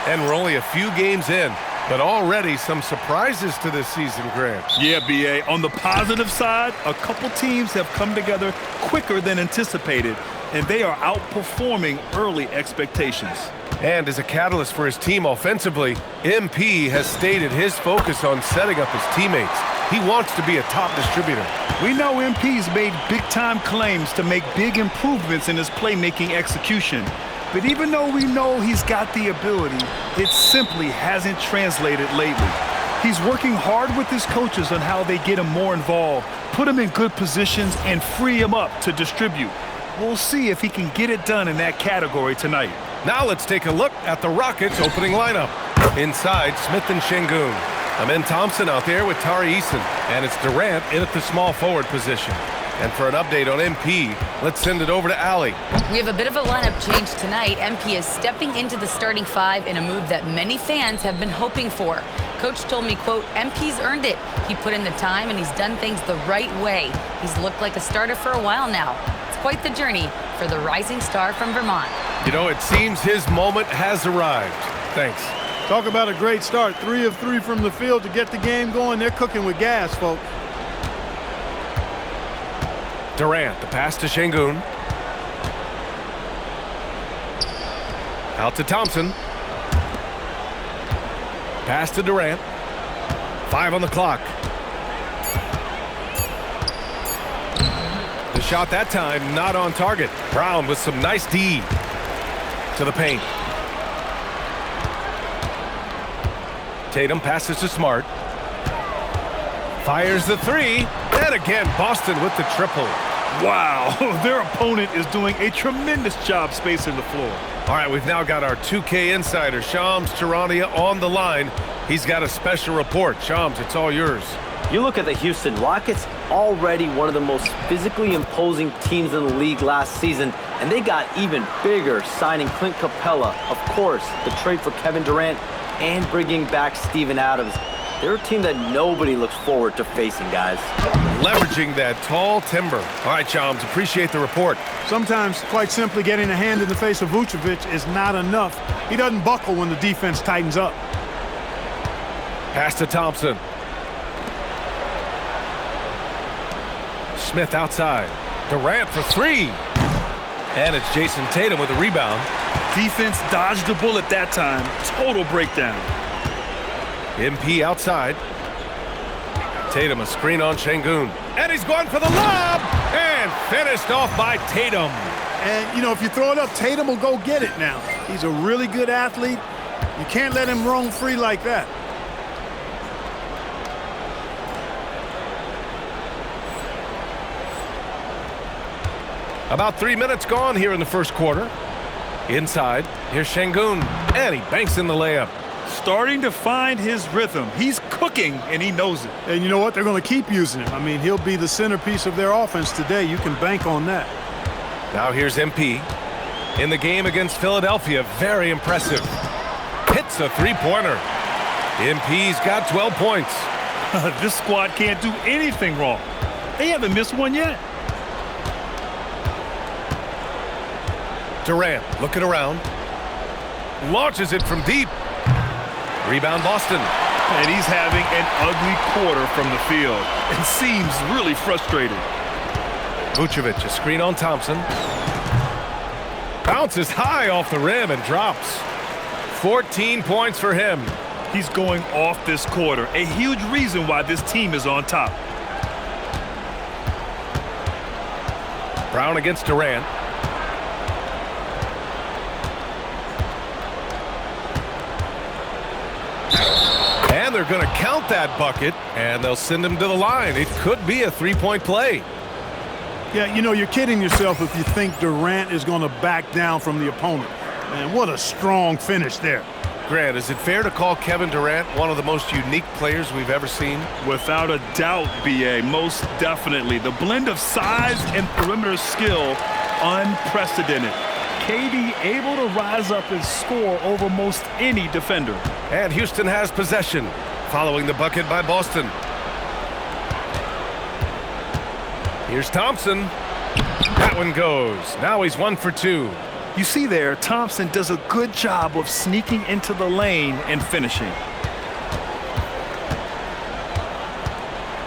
And we're only a few games in, but already some surprises to this season, Grant. Yeah, B.A. On the positive side, a couple teams have come together quicker than anticipated, and they are outperforming early expectations. And as a catalyst for his team offensively, MP has stated his focus on setting up his teammates. He wants to be a top distributor. We know MP's made big-time claims to make big improvements in his playmaking execution. But even though we know he's got the ability, it simply hasn't translated lately. He's working hard with his coaches on how they get him more involved, put him in good positions, and free him up to distribute. We'll see if he can get it done in that category tonight. Now let's take a look at the Rockets' opening lineup. Inside, Smith and Şengün. Amen Thompson out there with Tari Eason. And it's Durant in at the small forward position. And for an update on MP, let's send it over to Allie. We have a bit of a lineup change tonight. MP is stepping into the starting five in a move that many fans have been hoping for. Coach told me, quote, MP's earned it. He put in the time and he's done things the right way. He's looked like a starter for a while now. It's quite the journey for the rising star from Vermont. You know, it seems his moment has arrived. Thanks. Talk about a great start. 3 of 3 from the field to get the game going. They're cooking with gas, folks. Durant, the pass to Şengün. Out to Thompson. Pass to Durant. 5 on the clock. The shot that time not on target. Brown with some nice D to the paint. Tatum passes to Smart. Fires the 3. And again, Boston with the triple. Wow, their opponent is doing a tremendous job spacing the floor. All right, we've now got our 2K insider, Shams Charania, on the line. He's got a special report. Shams, it's all yours. You look at the Houston Rockets, already one of the most physically imposing teams in the league last season, and they got even bigger signing Clint Capella, of course, the trade for Kevin Durant, and bringing back Steven Adams. They're a team that nobody looks forward to facing, guys. Leveraging that tall timber. All right, Shams, appreciate the report. Sometimes, quite simply, getting a hand in the face of Vucevic is not enough. He doesn't buckle when the defense tightens up. Pass to Thompson. Smith outside. Durant for 3. And it's Jason Tatum with a rebound. Defense dodged the bullet that time. Total breakdown. MP outside. Tatum a screen on Şengün. And he's going for the lob. And finished off by Tatum. And, you know, if you throw it up, Tatum will go get it now. He's a really good athlete. You can't let him roam free like that. About 3 minutes gone here in the first quarter. Inside, here's Şengün. And he banks in the layup. Starting to find his rhythm. He's cooking, and he knows it. And you know what? They're going to keep using him. I mean, he'll be the centerpiece of their offense today. You can bank on that. Now here's MP. In the game against Philadelphia, very impressive. Hits a three-pointer. MP's got 12 points. This squad can't do anything wrong. They haven't missed one yet. Durant looking around. Launches it from deep. Rebound Boston. And he's having an ugly quarter from the field and seems really frustrated. Vucevic, a screen on Thompson. Bounces high off the rim and drops. 14 points for him. He's going off this quarter, a huge reason why this team is on top. Brown against Durant. And they're going to count that bucket, and they'll send him to the line. It could be a three-point play. Yeah, you know, you're kidding yourself if you think Durant is going to back down from the opponent. Man, what a strong finish there. Grant, is it fair to call Kevin Durant one of the most unique players we've ever seen? Without a doubt, B.A., most definitely. The blend of size and perimeter skill, unprecedented. KD able to rise up and score over most any defender. And Houston has possession, following the bucket by Boston. Here's Thompson. That one goes. Now he's 1 for 2. You see there, Thompson does a good job of sneaking into the lane and finishing.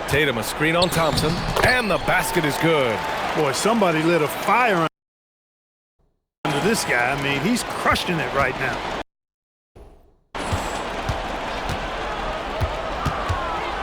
Tatum a screen on Thompson, and the basket is good. Boy, somebody lit a fire under this guy. I mean, he's crushing it right now.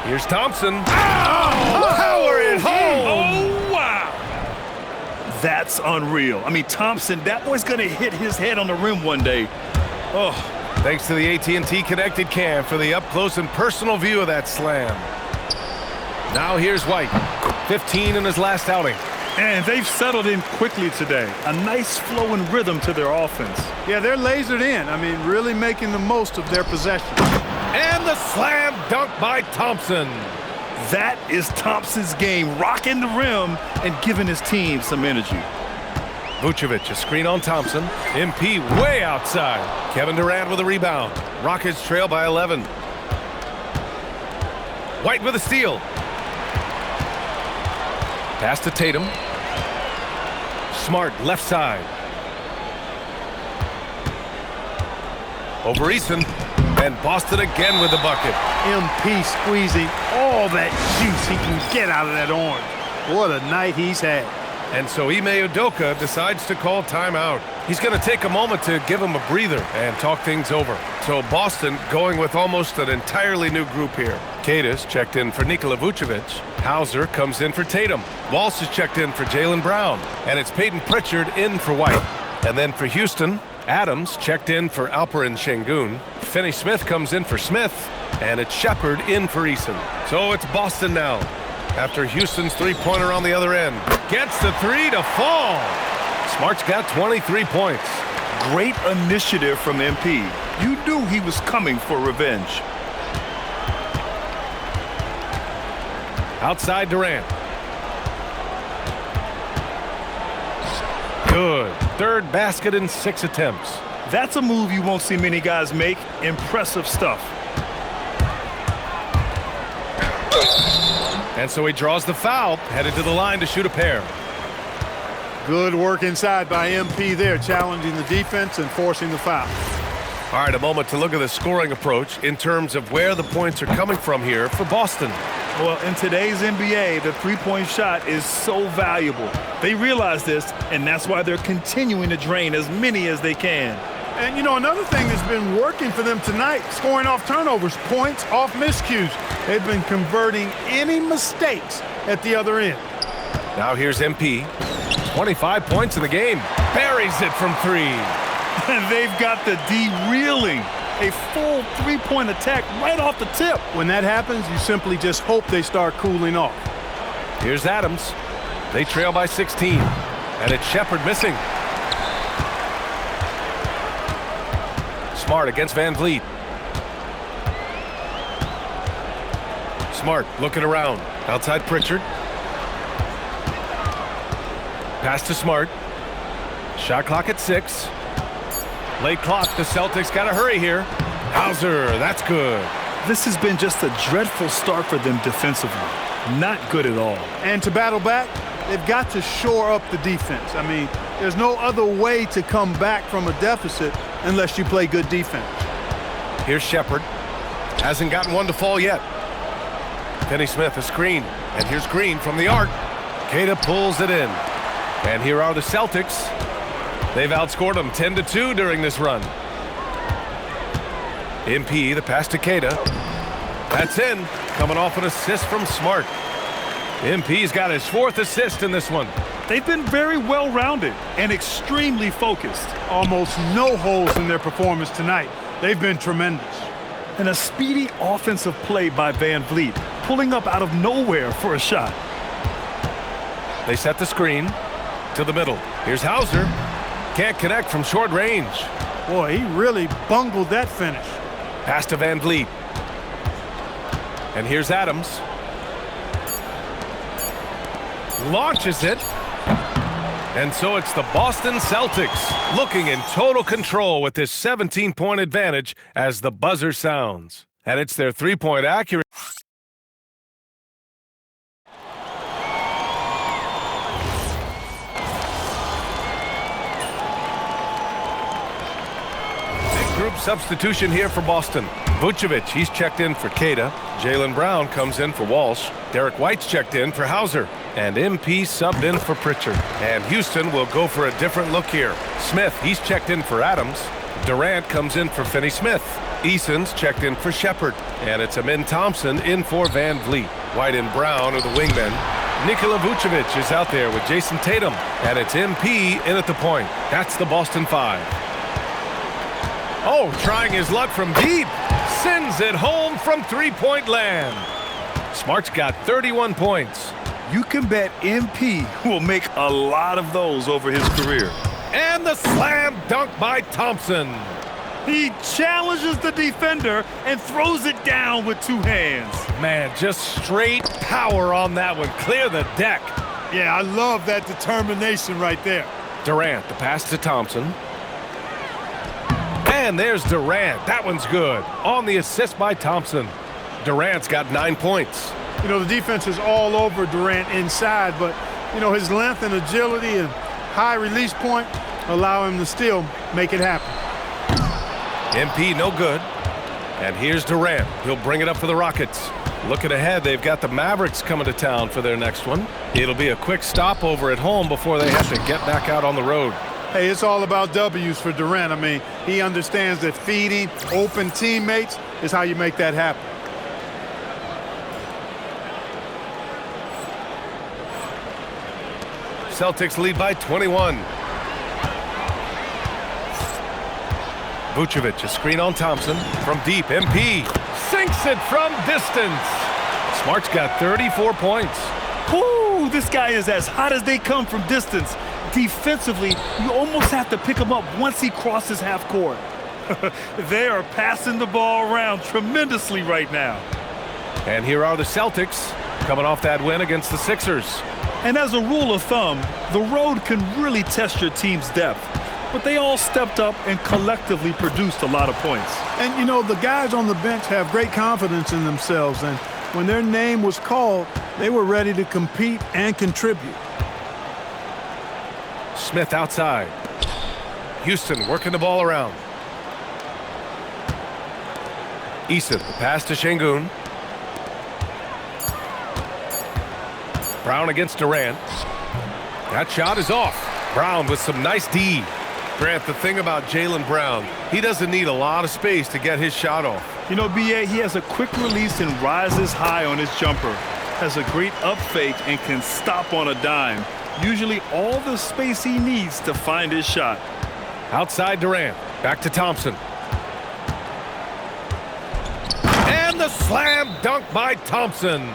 Here's Thompson. Oh, power it home. Oh, wow. That's unreal. I mean, Thompson, that boy's going to hit his head on the rim one day. Oh. Thanks to the AT&T Connected Cam for the up-close and personal view of that slam. Now here's White, 15 in his last outing. And they've settled in quickly today. A nice flow and rhythm to their offense. Yeah, they're lasered in. I mean, really making the most of their possession. And the slam dunk by Thompson. That is Thompson's game, rocking the rim and giving his team some energy. Vucevic, a screen on Thompson. MP way outside. Kevin Durant with a rebound. Rockets trail by 11. White with a steal. Pass to Tatum. Smart, left side. Over Eason. And Boston again with the bucket. MP squeezing all that juice he can get out of that orange. What a night he's had. And so Ime Udoka decides to call timeout. He's going to take a moment to give him a breather and talk things over. So Boston going with almost an entirely new group here. Kadis checked in for Nikola Vucevic. Hauser comes in for Tatum. Walsh is checked in for Jaylen Brown. And it's Peyton Pritchard in for White. And then for Houston, Adams checked in for Alperen Şengün. Finney-Smith comes in for Smith. And it's Shepard in for Eason. So it's Boston now. After Houston's three-pointer on the other end. Gets the three to fall. Smart's got 23 points. Great initiative from MP. You knew he was coming for revenge. Outside Durant. Good. Third basket in 6 attempts. That's a move you won't see many guys make. Impressive stuff. And so he draws the foul, headed to the line to shoot a pair. Good work inside by MP there, challenging the defense and forcing the foul. All right, a moment to look at the scoring approach in terms of where the points are coming from here for Boston. Well, in today's NBA, the three-point shot is so valuable. They realize this, and that's why they're continuing to drain as many as they can. And, you know, another thing that's been working for them tonight, scoring off turnovers, points off miscues. They've been converting any mistakes at the other end. Now here's MP. 25 points in the game. Buries it from 3. And they've got the D reeling. A full three-point attack right off the tip. When that happens, you simply just hope they start cooling off. Here's Adams. They trail by 16. And it's Shepard missing. Smart against Van Vliet. Smart looking around. Outside Pritchard. Pass to Smart. Shot clock at 6. Late clock. The Celtics got to hurry here. Hauser, that's good. This has been just a dreadful start for them defensively. Not good at all. And to battle back, they've got to shore up the defense. I mean, there's no other way to come back from a deficit unless you play good defense. Here's Shepard. Hasn't gotten one to fall yet. Finney-Smith a screen. And here's Green from the arc. Queta pulls it in. And here are the Celtics. They've outscored them 10-2 during this run. MP, the pass to Queta. That's in. Coming off an assist from Smart. MP's got his 4th assist in this one. They've been very well-rounded and extremely focused. Almost no holes in their performance tonight. They've been tremendous. And a speedy offensive play by Van Vliet, pulling up out of nowhere for a shot. They set the screen to the middle. Here's Hauser. Can't connect from short range. Boy, he really bungled that finish. Pass to Van Vliet. And here's Adams. Launches it. And so it's the Boston Celtics looking in total control with this 17-point advantage as the buzzer sounds. And it's their three-point accuracy. Substitution here for Boston. Vucevic, he's checked in for Cada. Jaylen Brown comes in for Walsh. Derek White's checked in for Hauser. And MP subbed in for Pritchard. And Houston will go for a different look here. Smith, he's checked in for Adams. Durant comes in for Finney-Smith. Eason's checked in for Shepard. And it's Amen Thompson in for Van Vliet. White and Brown are the wingmen. Nikola Vucevic is out there with Jason Tatum. And it's MP in at the point. That's the Boston 5. Oh, trying his luck from deep. Sends it home from three-point land. Smart's got 31 points. You can bet MP will make a lot of those over his career. And the slam dunk by Thompson. He challenges the defender and throws it down with two hands. Man, just straight power on that one. Clear the deck. Yeah, I love that determination right there. Durant, the pass to Thompson. And there's Durant. That one's good. On the assist by Thompson. Durant's got 9 points. You know, the defense is all over Durant inside, but, you know, his length and agility and high release point allow him to still make it happen. MP no good. And here's Durant. He'll bring it up for the Rockets. Looking ahead, they've got the Mavericks coming to town for their next one. It'll be a quick stopover at home before they have to get back out on the road. Hey, it's all about W's for Durant. I mean, he understands that feeding open teammates is how you make that happen. Celtics lead by 21. Vucevic, a screen on Thompson. From deep, MP sinks it from distance. Smart's got 34 points. Whoo, this guy is as hot as they come from distance. Defensively, you almost have to pick him up once he crosses half court. They are passing the ball around tremendously right now. And here are the Celtics coming off that win against the Sixers. And as a rule of thumb, the road can really test your team's depth. But they all stepped up and collectively produced a lot of points. And, you know, the guys on the bench have great confidence in themselves. And when their name was called, they were ready to compete and contribute. Smith outside. Houston working the ball around. Eason, the pass to Şengün. Brown against Durant. That shot is off. Brown with some nice D. Grant, the thing about Jaylen Brown, he doesn't need a lot of space to get his shot off. You know, B.A., he has a quick release and rises high on his jumper. Has a great up fake and can stop on a dime. Usually all the space he needs to find his shot. Outside Durant. Back to Thompson. And the slam dunk by Thompson.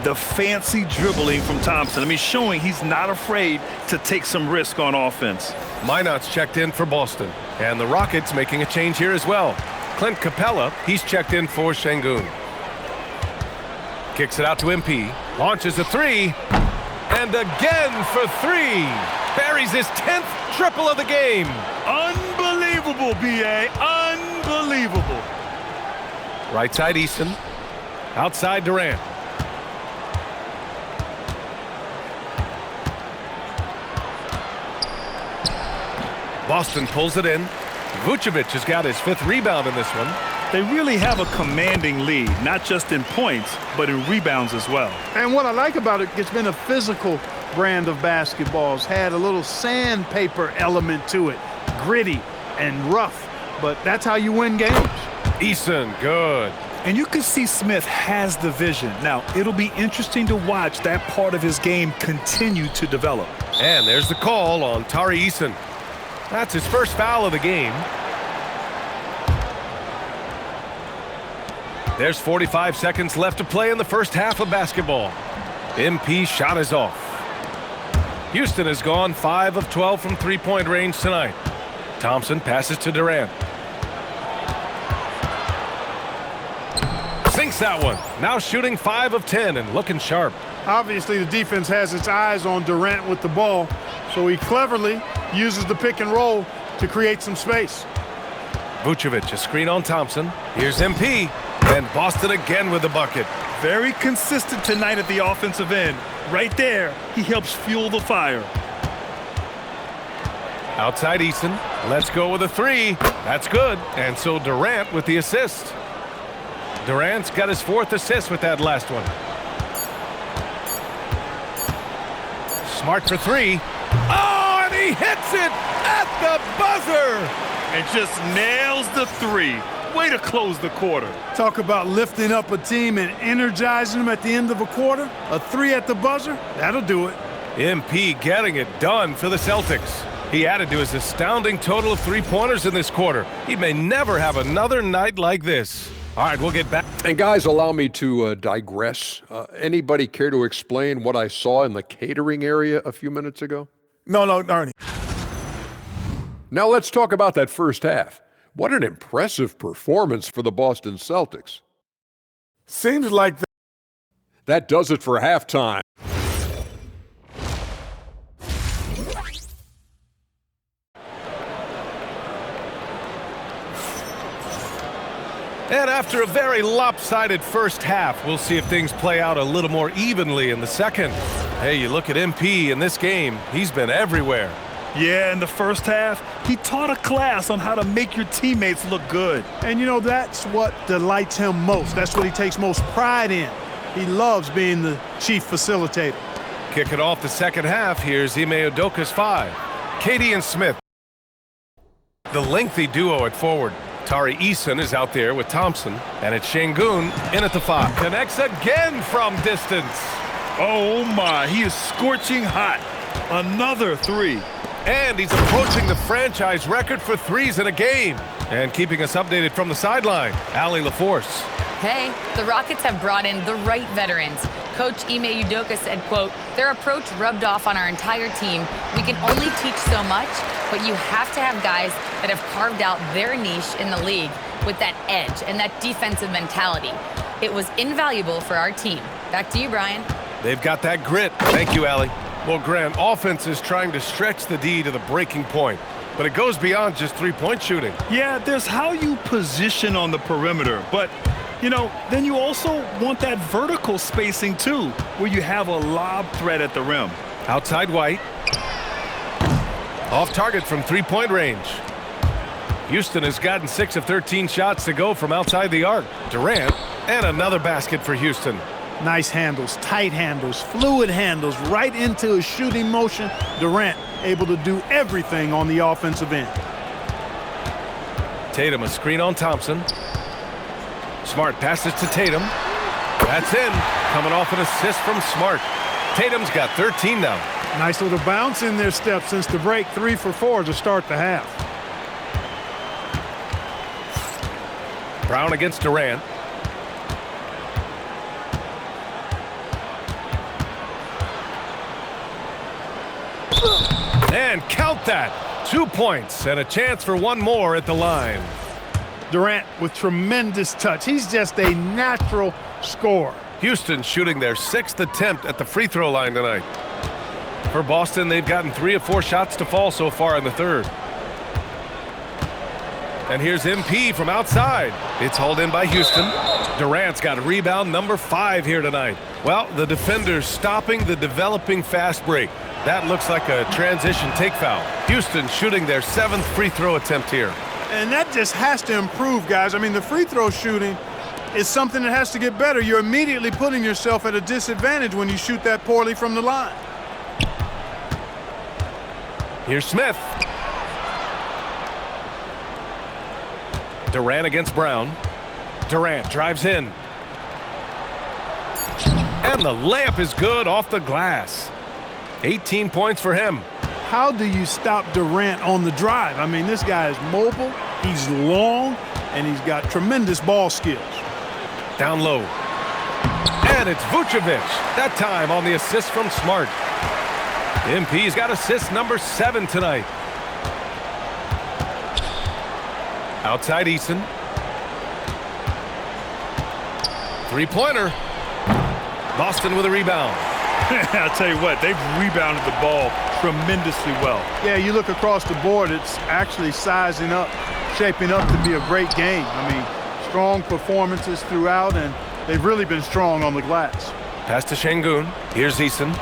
The fancy dribbling from Thompson. I mean, showing he's not afraid to take some risk on offense. Minot's checked in for Boston. And the Rockets making a change here as well. Clint Capella, he's checked in for Şengün. Kicks it out to MP. Launches a three. And again for three. Buries his 10th triple of the game. Unbelievable, B.A. Unbelievable. Right side Easton. Outside Durant. Boston pulls it in. Vucevic has got his 5th rebound in this one. They really have a commanding lead, not just in points, but in rebounds as well. And what I like about it, it's been a physical brand of basketball. It's had a little sandpaper element to it. Gritty and rough, but that's how you win games. Eason, good. And you can see Smith has the vision. Now, it'll be interesting to watch that part of his game continue to develop. And there's the call on Tari Eason. That's his first foul of the game. There's 45 seconds left to play in the first half of basketball. MP shot is off. Houston has gone 5 of 12 from three-point range tonight. Thompson passes to Durant. Sinks that one. Now shooting 5 of 10 and looking sharp. Obviously, the defense has its eyes on Durant with the ball, so he cleverly uses the pick and roll to create some space. Vucevic, a screen on Thompson. Here's MP. And Boston again with the bucket. Very consistent tonight at the offensive end. Right there, he helps fuel the fire. Outside Eason. Let's go with a three. That's good. And so Durant with the assist. Durant's got his 4th assist with that last one. Smart for three. Oh, and he hits it at the buzzer. And just nails the three. Way to close the quarter. Talk about lifting up a team and energizing them at the end of a quarter. A three at the buzzer, that'll do it. MP getting it done for the Celtics. He added to his astounding total of 3-pointers in this quarter. He may never have another night like this. All right, we'll get back. And guys, allow me to digress. Anybody care to explain what I saw in the catering area a few minutes ago? No, Ernie. Now let's talk about that first half. What an impressive performance for the Boston Celtics. Seems like That does it for halftime. And after a very lopsided first half, we'll see if things play out a little more evenly in the second. Hey, you look at MP in this game, he's been everywhere. Yeah, in the first half, he taught a class on how to make your teammates look good. And you know, that's what delights him most. That's what he takes most pride in. He loves being the chief facilitator. Kicking off the second half, here's Ime Udoka's 5. Katie and Smith. The lengthy duo at forward. Tari Eason is out there with Thompson, and it's Şengün in at the 5. Connects again from distance. Oh my, he is scorching hot. Another three. And he's approaching the franchise record for threes in a game. And keeping us updated from the sideline, Allie LaForce. Hey, the Rockets have brought in the right veterans. Coach Ime Udoka said, quote, their approach rubbed off on our entire team. We can only teach so much, but you have to have guys that have carved out their niche in the league with that edge and that defensive mentality. It was invaluable for our team. Back to you, Brian. They've got that grit. Thank you, Allie. Well, Grant, offense is trying to stretch the D to the breaking point, but it goes beyond just three-point shooting. Yeah, there's how you position on the perimeter, but, you know, then you also want that vertical spacing, too, where you have a lob threat at the rim. Outside White. Off target from three-point range. Houston has gotten 6 of 13 shots to go from outside the arc. Durant, and another basket for Houston. Nice handles, tight handles, fluid handles, right into his shooting motion. Durant able to do everything on the offensive end. Tatum a screen on Thompson. Smart passes to Tatum. That's in. Coming off an assist from Smart. Tatum's got 13 now. Nice little bounce in their step since the break. 3 for 4 to start the half. Brown against Durant. And count that. 2 points and a chance for one more at the line. Durant with tremendous touch. He's just a natural scorer. Houston shooting their 6th attempt at the free throw line tonight. For Boston, they've gotten 3 of 4 shots to fall so far in the third. And here's MP from outside. It's hauled in by Houston. Durant's got rebound number 5 here tonight. Well, the defender's stopping the developing fast break. That looks like a transition take foul. Houston shooting their 7th free throw attempt here. And that just has to improve, guys. I mean, the free throw shooting is something that has to get better. You're immediately putting yourself at a disadvantage when you shoot that poorly from the line. Here's Smith. Durant against Brown. Durant drives in. And the layup is good off the glass. 18 points for him. How do you stop Durant on the drive? I mean, this guy is mobile, he's long, and he's got tremendous ball skills. Down low. And it's Vucevic. That time on the assist from Smart. MP's got assist number 7 tonight. Outside Eason. Three-pointer. Boston with a rebound. I'll tell you what, they've rebounded the ball tremendously well. Yeah, you look across the board, it's actually sizing up, shaping up to be a great game. I mean, strong performances throughout, and they've really been strong on the glass. Pass to Şengün. Here's Eason.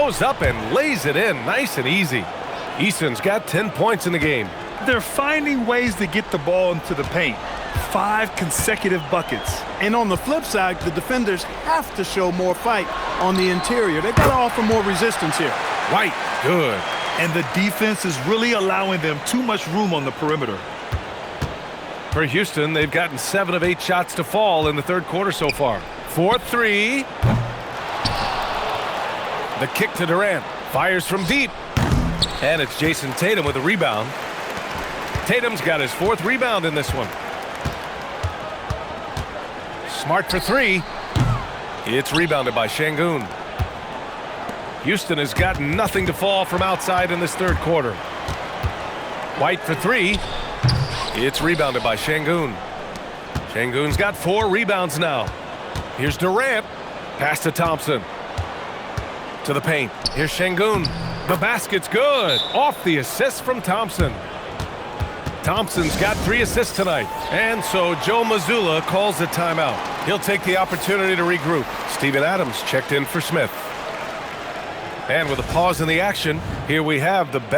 goes up and lays it in nice and easy. Easton's got 10 points in the game. They're finding ways to get the ball into the paint. 5 consecutive buckets. And on the flip side, the defenders have to show more fight on the interior. They've got to offer more resistance here. White, good. And the defense is really allowing them too much room on the perimeter. For Houston, they've gotten 7 of 8 shots to fall in the third quarter so far. 4-3. The kick to Durant. Fires from deep. And it's Jason Tatum with a rebound. Tatum's got his 4th rebound in this one. Smart for 3. It's rebounded by Şengün. Houston has got nothing to fall from outside in this third quarter. White for 3. It's rebounded by Şengün. Şengün's got 4 rebounds now. Here's Durant. Pass to Thompson. To the paint. Here's Şengün. The basket's good. Off the assist from Thompson. Thompson's got 3 assists tonight. And so Joe Mazzulla calls the timeout. He'll take the opportunity to regroup. Steven Adams checked in for Smith. And with a pause in the action, here we have the best